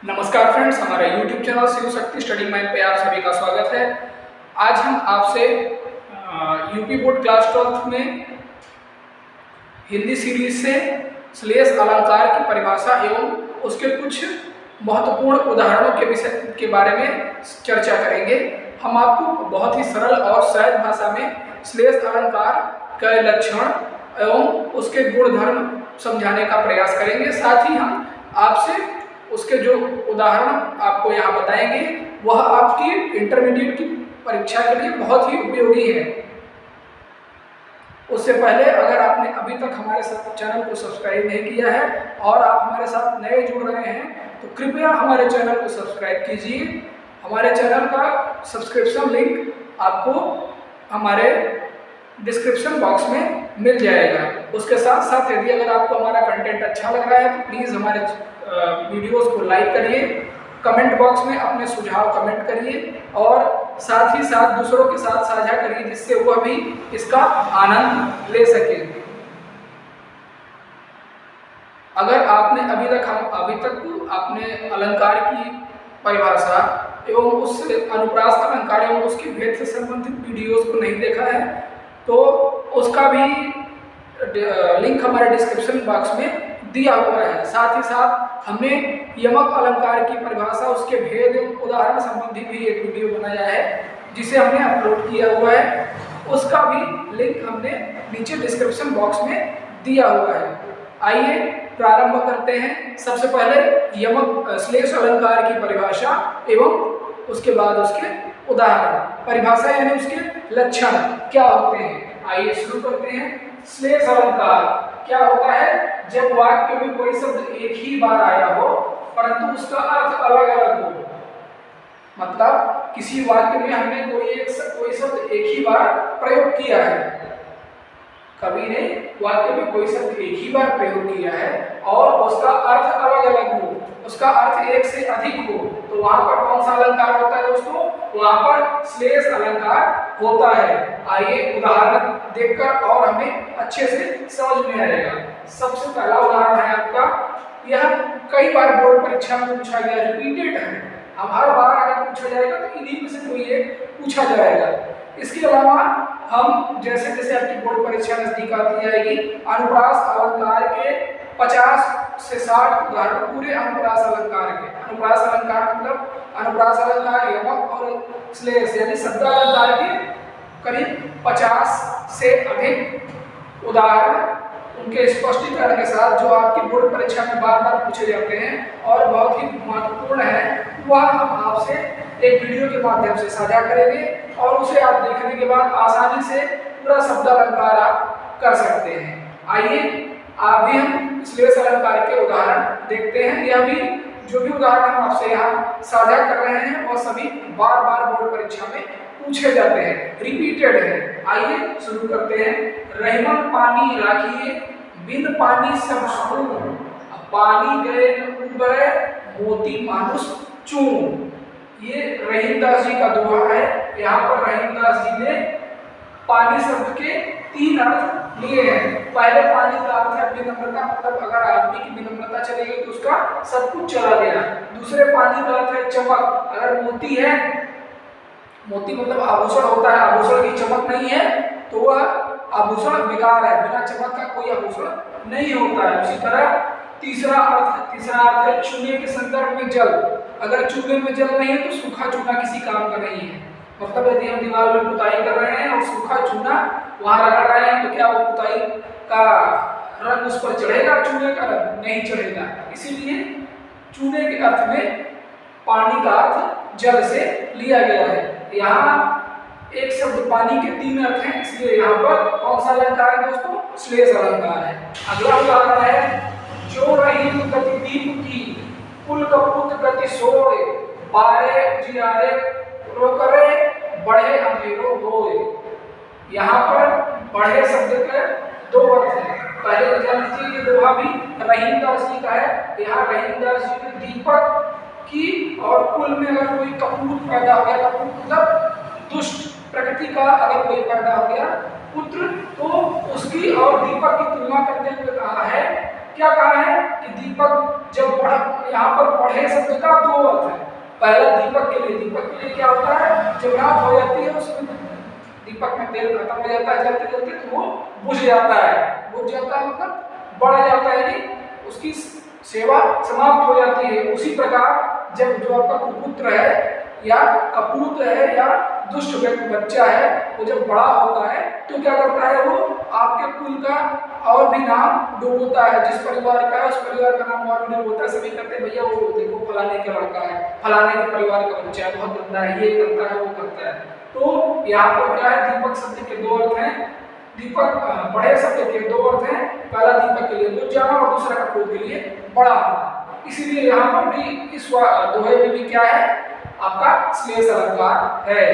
नमस्कार फ्रेंड्स, हमारे YouTube channel Shiv Shakti study mind पे आप सभी का स्वागत है। आज हम आपसे यूपी बोर्ड क्लास 12 में हिंदी सीरीज से श्लेष अलंकार की परिभाषा एवं उसके कुछ महत्वपूर्ण उदाहरणों के विषय के बारे में चर्चा करेंगे। हम आपको बहुत ही सरल और सहज भाषा में श्लेष अलंकार के लक्षण एवं उसके गुणधर्म समझाने का प्रयास करेंगे। साथ ही हम आपसे उसके जो उदाहरण आपको यहाँ बताएंगे वह आपकी इंटरमीडिएट की परीक्षा के लिए बहुत ही उपयोगी है। उससे पहले अगर आपने अभी तक हमारे साथ चैनल को सब्सक्राइब नहीं किया है और आप हमारे साथ नए जुड़ रहे हैं तो कृपया हमारे चैनल को सब्सक्राइब कीजिए। हमारे चैनल का सब्सक्रिप्शन लिंक आपको हमारे डिस्क्रिप्शन बॉक्स में मिल जाएगा। उसके साथ साथ यदि अगर आपको हमारा कंटेंट अच्छा लग रहा है तो प्लीज़ हमारे वीडियोस को लाइक करिए, कमेंट बॉक्स में अपने सुझाव कमेंट करिए और साथ ही साथ दूसरों के साथ साझा करिए जिससे वह भी इसका आनंद ले सके। अगर आपने अभी तक आपने अलंकार की परिभाषा एवं उस अनुप्रास अलंकार एवं उसके भेद से संबंधित वीडियोस को नहीं देखा है तो उसका भी लिंक हमारे डिस्क्रिप्शन बॉक्स में दिया हुआ है। साथ ही साथ हमने यमक अलंकार की परिभाषा उसके भेद एवं उदाहरण संबंधी भी एक वीडियो बनाया है जिसे हमने अपलोड किया हुआ है। उसका भी लिंक हमने नीचे डिस्क्रिप्शन बॉक्स में दिया हुआ है। आइए प्रारंभ करते हैं। सबसे पहले यमक श्लेष अलंकार की परिभाषा एवं उसके बाद उसके उदाहरण। परिभाषा यानी उसके लक्षण क्या होते हैं। आइए शुरू करते हैं। श्लेष अलंकार क्या होता है? जब वाक्य में कोई शब्द एक ही बार आया हो परंतु उसका अर्थ अलग अलग हो। मतलब किसी वाक्य में हमने कोई शब्द एक ही बार प्रयोग किया है, कवि ने वाक्य में कोई शब्द एक ही बार प्रयोग किया है और उसका अर्थ अलग अलग हो, उसका अर्थ एक से अधिक हो तो वहां पर कौन सा अलंकार होता है दोस्तों? वहां पर श्लेष अलंकार होता है। आइए उदाहरण देखकर और हमें अच्छे से समझ में आएगा। सबसे पहला उदाहरण है आपका, यह कई बार बोर्ड परीक्षा में पूछा गया, रिपीटेड है। हम हर बार अगर पूछा जाएगा तो इन्हीं में से कोई एक पूछा जाएगा। इसके अलावा हम जैसे जैसे आपकी बोर्ड परीक्षा नजदीक आती जाएगी अनुप्रास अलंकार के 50 से 60 उदाहरण पूरे अनुप्रास अलंकार के। अनुप्रास अलंकार मतलब अनुप्रास अलंकार यमक और श्लेष यानी शब्द अलंकार के करीब 50 से अधिक उदाहरण उनके स्पष्टीकरण के साथ जो आपकी बोर्ड परीक्षा में बार बार पूछे जाते हैं और बहुत ही महत्वपूर्ण है, वह हम आपसे एक वीडियो के माध्यम से साझा करेंगे और उसे आप देखने के बाद आसानी से पूरा शब्द अलंकार आप कर सकते हैं। आइए आप भी हम श्लेष अलंकार के उदाहरण देखते हैं। यह भी जो भी उदाहरण हम आपसे यहाँ साझा कर रहे हैं वह सभी बार बार बोर्ड परीक्षा में पूछे जाते हैं, रिपीटेड है। आइए शुरू करते हैं। रहीमन पानी राखिए बिन पानी सब सून, पानी गए न उबे मोती मानुष चून। ये रहीमदास जी का दोहा है। यहाँ पर रहीमदास जी ने पानी शब्द के 3 अर्थ लिए हैं। पहले पानी का अर्थ है विनम्रता, मतलब अगर आदमी की विनम्रता चली गई तो उसका सब कुछ चला गया। दूसरे पानी का अर्थ है चमक, अगर मोती है, मोती मतलब आभूषण होता है, आभूषण की चमक नहीं है तो वह आभूषण बेकार है, बिना चमक का कोई आभूषण नहीं होता है। उसी तरह तीसरा अर्थ है चूने के संदर्भ में जल, अगर चूने में जल नहीं है तो सूखा चूना किसी काम का नहीं है। मतलब यदि हम दीवार में पुताई कर रहे हैं और सूखा चूना वहां रगड़ रहे हैं तो क्या वो पुताई का रंग उस पर चढ़ेगा? चूने का रंग नहीं चढ़ेगा। इसीलिए चूने के अर्थ में पानी का अर्थ जल से लिया गया है। यहाँ एक शब्द पानी के 3 अर्थ हैं, इसलिए यहाँ पर कौन सा अलंकार है दोस्तों? श्लेष अलंकार है। अगला उदाहरण है, जो रहीम गति दीप की कुल कपूत गति सोए, बारे उजियारे रोकरे बढ़े अंधेरो होए। यहाँ पर बढ़े शब्द के 2 अर्थ हैं। पहले तो जान लीजिए ये दोहा भी रहीमदास जी का है। यहाँ रहीमदास जी ने दीपक की और कुल में अगर कोई कपूत पैदा हो गया, कपूत मतलब दुष्ट प्रकृति का अगर कोई पैदा हो गया पुत्र, तो उसकी और दीपक की तुलना करते हुए कहा है, क्या कहा है कि दीपक जब बढ़ा, यहाँ पर बढ़े शब्द का दो अर्थ है। पहला दीपक के लिए क्या होता है, जब रात हो जाती है उसमें दीपक में तेल खत्म हो जाता है जलते जलते तो वो बुझ जाता है। बुझ जाता है मतलब बढ़ जाता है, यानी उसकी सेवा समाप्त हो जाती है। उसी प्रकार जब जो आपका कुपुत्र है या कपूत है या दुष्ट बच्चा है, वो जब बड़ा होता है तो क्या करता है, वो आपके कुल का और भी नाम डुबोता है। जिस परिवार का है उस परिवार का नाम और भी डुबोता है। सभी कहते हैं भैया वो देखो फलाने का लड़का है, फलाने के परिवार का बच्चा है, बहुत गंदा है, ये करता है वो करता है। तो यहाँ पर क्या है, दीपक शब्द के दो अर्थ हैं। दीपक बड़े शब्द के दो अर्थ हैं, पहला दीपक के लिए बुझ जाना और दूसरा कपूत के लिए बड़ा होना। इसीलिए यहाँ पर भी इस दोहे में भी क्या है, आपका श्लेष अलंकार है।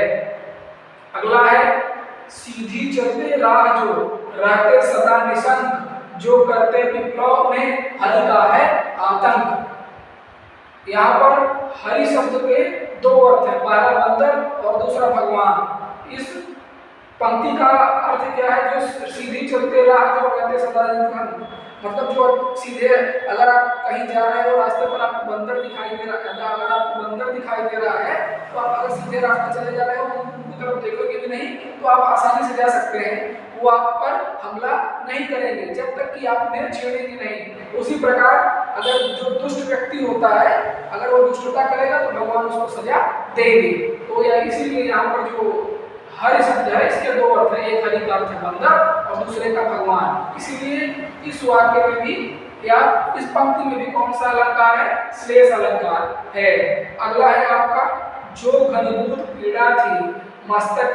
अगला है सीधी चलते राह जो रहते सदा निशंक, जो करते विप्लव उन्हें हरि का है आतंक। यहाँ पर हरि शब्द के दो अर्थ हैं, पहला बंदर और दूसरा भगवान। इस पंक्ति का अर्थ क्या है, जो सीधी चलते राह जो रहते सदा निशंक, मतलब जो सीधे, अगर आप कहीं जा रहे हो रास्ते पर आपको बंदर दिखाई दे रहा है, अगर आपको बंदर दिखाई दे रहा है तो आप अगर सीधे रास्ते चले जा रहे हो उनकी तरफ देखोगे भी नहीं तो आप आसानी से जा सकते हैं। वो आप पर हमला नहीं करेंगे जब तक कि आप उन्हें छेड़ेंगे नहीं। उसी प्रकार अगर जो दुष्ट व्यक्ति होता है, अगर वो दुष्टता करेगा तो भगवान उसको सजा देंगे। तो या इसीलिए यहाँ पर जो हरि शब्द है इसके दो अर्थ हैं, एक हरि का अर्थ है बंदर और दूसरे का भगवान। इसीलिए इस वाक्य में भी या इस पंक्ति में भी कौन सा अलंकार है, श्लेष अलंकार है। अगला है आपका जो घनीभूत पीड़ा थी मस्तक,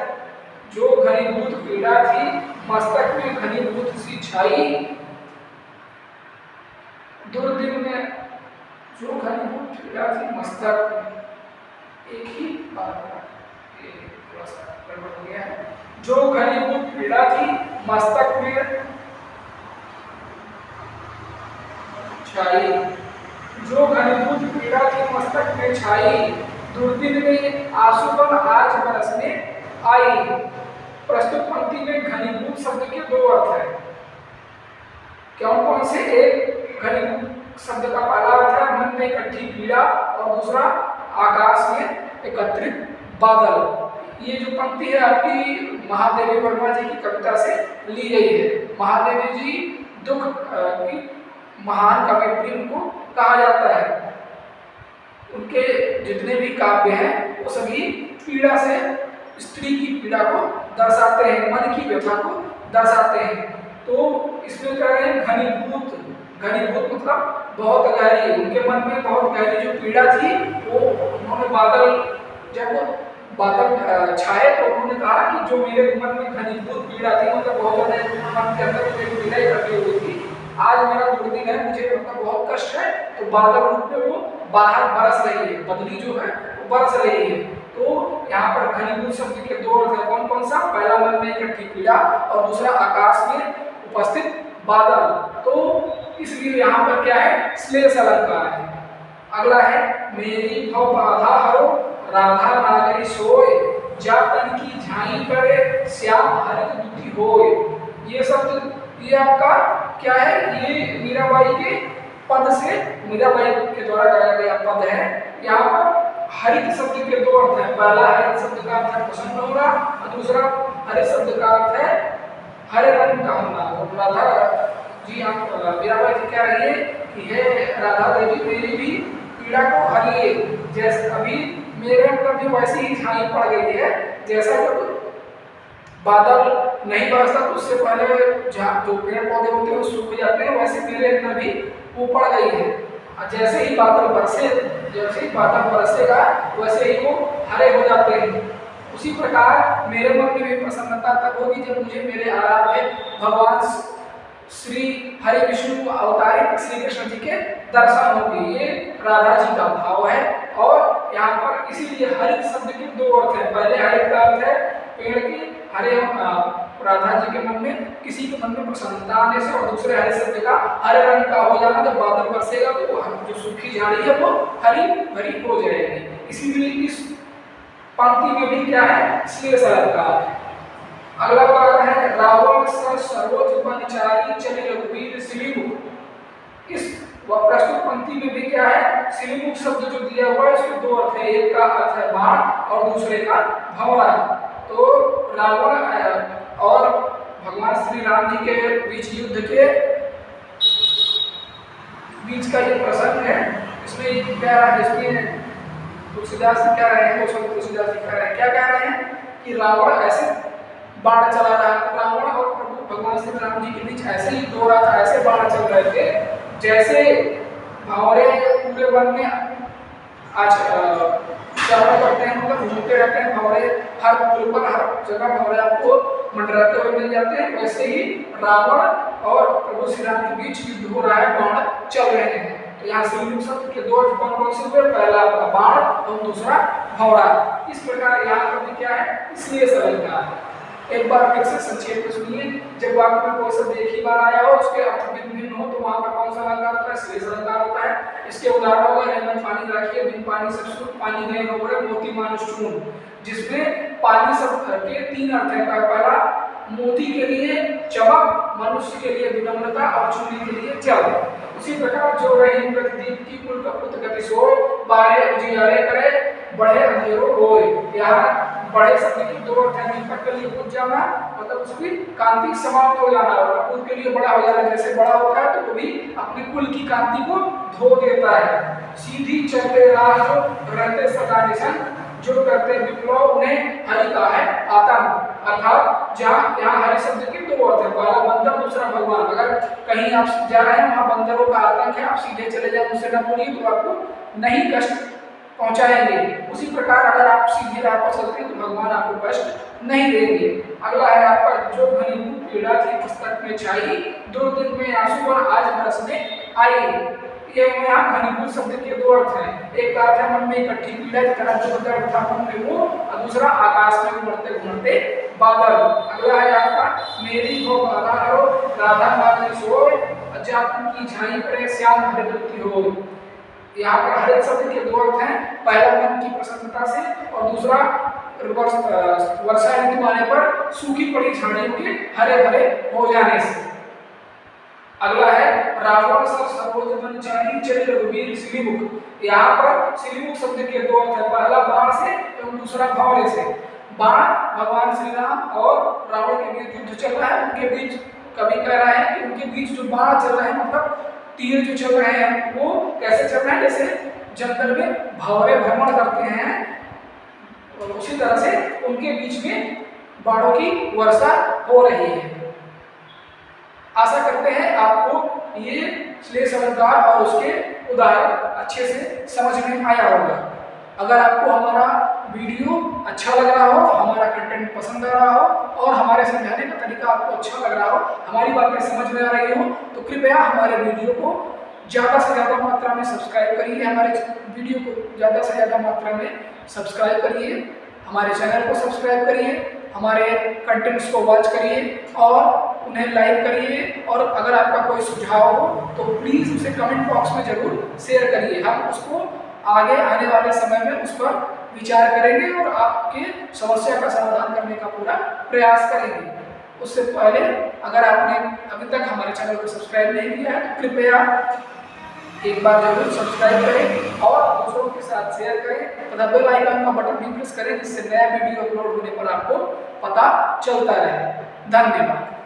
जो घनीभूत पीड़ा थी मस्तक में घनीभूत सी छाई, दुर्दिन में, जो घनीभूत पीड़ा थी मस्तक, एक ही बात हो गया है। जो घनीभूत पीड़ा थी मस्तक में छाई, जो घनीभूत पीड़ा थी मस्तक में छाई, दुर्दिन में आंसुबन आज बरसने आई। प्रस्तुत पंक्ति में घनीभूत शब्द के दो अर्थ हैं। कौन कौन से, एक घनीभूत शब्द का पहला अर्थ है मन में इकट्ठी पीड़ा और दूसरा आकाश में एकत्रित बादल। ये जो पंक्ति है आपकी महादेवी वर्मा जी की कविता से ली गई है। महादेवी जी दुख की महान कवयित्री उनको कहा जाता है। उनके जितने भी काव्य हैं वो सभी पीड़ा से, स्त्री की पीड़ा को दर्शाते हैं, मन की व्यथा को दर्शाते हैं। तो इसमें कह रहे हैं घनीभूत, घनीभूत मतलब बहुत गहरी, उनके मन में बहुत गहरी जो पीड़ा थी वो उन्होंने बादल, जब बादल छाए तो उन्होंने कहा कि जो मेरे मन में घनीभूत पीड़ा थी, मतलब बहुत ज्यादा मन के अंदर मेरी पीड़ा इकट्ठी हुई थी, आज मेरा दुर्दिन है, मुझे मतलब बहुत कष्ट है, तो बादल रूप में वो बाहर बरस रही है, बदली जो है वो बरस रही है। तो यहाँ पर घनीभूत शब्द के दो अर्थ है, कौन कौन सा, पहला मन में इकट्ठी पीड़ा और दूसरा आकाश में उपस्थित बादल। तो इसलिए यहाँ पर क्या है, श्लेष अलंकार है। अगला है मेरी भव बाधा हरो राधा नागरी सोए, जा तन की झाई करे श्याम हरित दुखी होए। ये शब्द ये आपका क्या है, ये मीराबाई के पद से, मीराबाई के द्वारा गाया गया पद है। यहाँ पर हरित शब्द के दो अर्थ हैं, पहला हरित शब्द का अर्थ है प्रसन्न होना और दूसरा हरित शब्द का अर्थ है हरे रंग का होना। और राधा जी, आप मीराबाई जी कह रही है कि हे राधा देवी मेरी भी पीड़ा को हरिए, जैसे अभी मेरे अंदर भी वैसी ही छाई पड़ गई है, जैसा जब बादल नहीं बरसता तो उससे पहले जहाँ जो पेड़ पौधे होते हैं वो सूख जाते हैं, वैसे मेरे अंदर भी वो पड़ गई है। और जैसे ही बादल बरसे, जैसे ही बादल बरसेगा वैसे ही वो हरे हो जाते हैं। उसी प्रकार मेरे मन में भी प्रसन्नता तब होगी जब मुझे मेरे आराध्य भगवान श्री हरि विष्णु अवतारित श्री कृष्ण जी के दर्शन होंगे। ये राधा जी का भाव है। और यहाँ पर इसीलिए हरित शब्द के दो अर्थ है, पहले हरित का अर्थ है पेड़ के हरे, राधा जी के मन में, किसी के मन में प्रसन्नता आने से, और दूसरे हरे शब्द का हरे रंग का हो जाना, जब बादल बरसेगा तो जो सूखी झाड़ी है वो हरी भरी हो जाएगी। इसीलिए इस पंक्ति में भी क्या है, श्लेष अलंकार है। अगला वाक्य है रावण सर सरोज बनचारी चले रघुवीर शिव। इस वह प्रस्तुत पंक्ति में भी क्या है, सिलीमुख शब्द जो दिया हुआ है उसके दो अर्थ है, एक का अर्थ है बाण और दूसरे का भंवरा। तो रावण और भगवान श्री राम जी के बीच युद्ध के बीच का ये प्रसंग है। इसमें क्या है, इसमें तुलसीदास जी कह रहे हैं, तुलसीदास जी कह रहे हैं, क्या कह रहे हैं कि रावण ऐसे बाण चला रहा था, रावण और प्रभु भगवान श्री राम जी के बीच ऐसे ही हो रहा था, ऐसे बाण चल रहे थे जैसे भंवरे पूरे वन में आज चारों करते हैं, मतलब घूमते रहते हैं भंवरे, हर पुल पर हर जगह भंवरे आपको मंडराते हुए मिल जाते हैं। वैसे ही रावण और प्रभु श्री राम के बीच युद्ध हो रहा है, बाण चल रहे हैं। तो यहाँ सिलीमुख शब्द के दो अर्थ कौन कौन से हुए, पहला आपका बाण और दूसरा भंवरा। इस प्रकार यहाँ पर भी क्या है, इसलिए अलंकार है। एक बार फिर से संक्षेप में सुनिए, जब वाक्य में कोई शब्द एक ही बार आया हो, उसके अर्थ भिन्न हो, तो वहां पर कौन सा अलंकार होता है, श्लेष अलंकार होता है। इसके उदाहरण होगा, रेमन पानी राखिए, बिन पानी सब सूख, पानी गए न उबरे, मोती मानुष चून। जिसमें पानी शब्द के तीन अर्थ है। पहला मोती के लिए चमक, मनुष्य के लिए विनम्रता और चूनी के लिए जल। उसी प्रकार जो रही प्रतिदीप की कुल कपुत गति सो, बारे उजियारे करे, बढ़े अंधेरो होए। यहाँ बड़े शब्द की दो अर्थ है, दीपक के लिए बुझ जाना, मतलब उसकी कांति समाप्त हो जाना, और कपूर के लिए बड़ा हो जाना। जैसे बड़ा होता है तो वो भी अपने कुल की कांति को धो देता है। सीधी चलते राह जो रहते सदा निशन, जो करते विप्लव उन्हें हरि का है आतंक। अर्थात जहाँ यहाँ हरि शब्द के दो अर्थ है, पहला बंदर, दूसरा भगवान। अगर कहीं आप जा रहे हैं वहाँ बंदरों का आतंक है, आप सीधे चले जाए, उनसे न बोलिए तो आपको नहीं कष्ट पहुंचाएंगे। उसी प्रकार अगर आप सीधे राह पर चलते हैं तो भगवान आपको कष्ट नहीं देंगे। अगला है आपका, जो घनीभूत पीड़ा थी पुस्तक में छाई, दो दिन में आंसू और आज बरसने आई। ये यहाँ घनीभूत शब्द के दो अर्थ हैं। एक अर्थ है मन में इकट्ठी पीड़ा, जितना जो था मन में वो, और दूसरा आकाश में उमड़ते घूमते बादल। अगला है आपका, मेरी हो बाधा हो राधा बादल सोए, अजापन की झाई पर श्याम हरिद्रती हो। यहाँ पर हरित शब्द के दो अर्थ हैं, पहला मन की प्रसन्नता से और दूसरा वर्षा ऋतु आने पर सूखी पड़ी झाड़ियों के हरे भरे हो जाने से। अगला है, रावण सर सपोज मन चाही चल रघुवीर सिलीमुख। यहाँ पर सिलीमुख शब्द के दो अर्थ है, पहला बाण से एवं दूसरा भंवरे से। बाण भगवान श्री राम और रावण के बीच युद्ध चल रहा है, उनके बीच कवि कह रहा है कि उनके बीच जो बाण चल रहे हैं, मतलब तीर जो चल रहे हैं, वो कैसे चल रहे हैं, जैसे जंगल में भंवरे भ्रमण करते हैं, और उसी तरह से उनके बीच में बाणों की वर्षा हो रही है। आशा करते हैं आपको ये श्लेष अलंकार और उसके उदाहरण अच्छे से समझ में आया होगा। अगर आपको हमारा वीडियो अच्छा लग रहा हो, हमारा कंटेंट पसंद आ रहा हो और हमारे समझाने का तरीका आपको अच्छा लग रहा हो, हमारी बातें समझ में आ रही हो, तो कृपया हमारे वीडियो को ज़्यादा से ज़्यादा मात्रा में सब्सक्राइब करिए। हमारे वीडियो को ज़्यादा से ज़्यादा मात्रा में सब्सक्राइब करिए, हमारे चैनल को सब्सक्राइब करिए, हमारे कंटेंट्स को वॉच करिए और उन्हें लाइक करिए। और अगर आपका कोई सुझाव हो तो प्लीज़ उसे कमेंट बॉक्स में ज़रूर शेयर करिए। हम उसको आगे आने वाले समय में उस पर विचार करेंगे और आपके समस्या का समाधान करने का पूरा प्रयास करेंगे। उससे पहले अगर आपने अभी तक हमारे चैनल को सब्सक्राइब नहीं किया है तो कृपया एक बार जरूर सब्सक्राइब करें और दूसरों के साथ शेयर करें तथा बेल आइकन का बटन भी प्रेस करें, जिससे नया वीडियो अपलोड होने पर आपको पता चलता रहे। धन्यवाद।